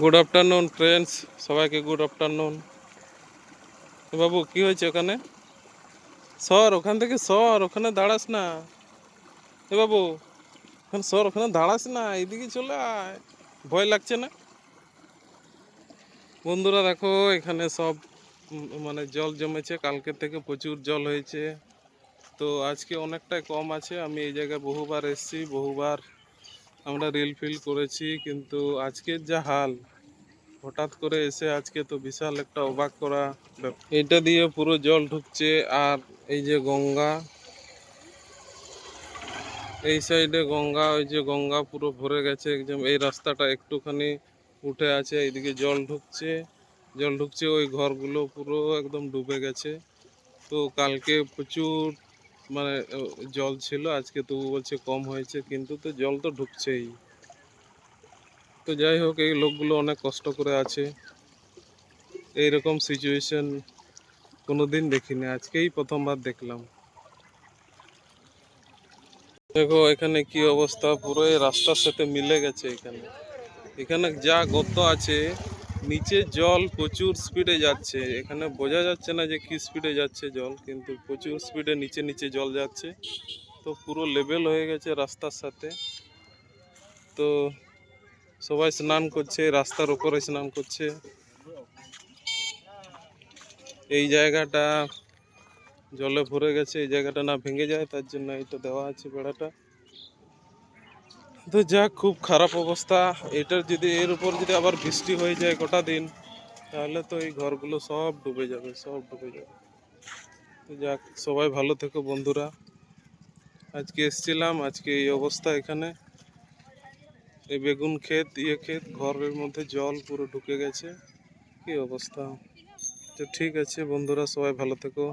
Good afternoon friends, সবাইকে good afternoon. বাবু কি হয়েছে ওখানে? সর ওখান থেকে, সর ওখানে দাঁড়াস না। বাবু ওখানে সর, ওখানে দাঁড়াস না, এইদিকে চলে আয়। ভয় লাগছে না? বন্ধুরা দেখো, এখানে সব মানে জল জমেছে, কালকে থেকে প্রচুর জল হয়েছে। তো আজকে অনেকটাই কম আছে। আমি এই জায়গায় বহুবার এসেছি, বহুবার আমরা রিল ফিল করেছি, কিন্তু আজকের যা হাল, হঠাৎ করে এসে আজকে তো বিশাল একটা অবাক করা ব্যাপার। এটা দিয়ে পুরো জল ঢুকছে। আর এই যে গঙ্গা, এই সাইডে গঙ্গা, ওই যে গঙ্গা পুরো ভরে গেছে একদম। এই রাস্তাটা একটুখানি উঠে আছে, এইদিকে জল ঢুকছে, জল ঢুকছে। ওই ঘরগুলো পুরো একদম ডুবে গেছে। তো কালকে প্রচুর মানে জল ছিল, আজকে তবু বলছে কম হয়েছে, কিন্তু তো জল তো ঢুকছেই। তো যাই হোক, এই লোকগুলো অনেক কষ্ট করে আছে। এইরকম সিচুয়েশন কোনোদিন দেখিনি, আজকেই প্রথমবার দেখলাম। দেখো এখানে কি অবস্থা, পুরো এই রাস্তার সাথে মিলে গেছে। এখানে এখানে যা গর্ত আছে, নিচে জল প্রচুর স্পিডে যাচ্ছে। এখানে বোঝা যাচ্ছে না যে কি স্পিডে যাচ্ছে জল, কিন্তু প্রচুর স্পিডে নিচে নিচে জল যাচ্ছে। তো পুরো লেভেল হয়ে গেছে রাস্তার সাথে। তো সবাই স্নান করছে, রাস্তার উপরে স্নান করছে। এই জায়গাটা জলে ভরে গেছে, এই জায়গাটা না ভেঙে যায়, তার জন্য এটা দেওয়া আছে বেড়াটা। তো যাক, খুব খারাপ অবস্থা। এটার যদি এর উপর যদি আবার বৃষ্টি হয়ে যায় গোটা দিন, তাহলে তো এই ঘরগুলো সব ডুবে যাবে, সব ডুবে যাবে। তো যাক, সবাই ভালো থেকো বন্ধুরা। আজকে এসছিলাম, আজকে এই অবস্থা এখানে। এই বেগুন ক্ষেত, ক্ষেত, ঘরের মধ্যে জল পুরো ঢুকে গেছে। কি অবস্থা। তো ঠিক আছে বন্ধুরা, সবাই ভালো থেকো।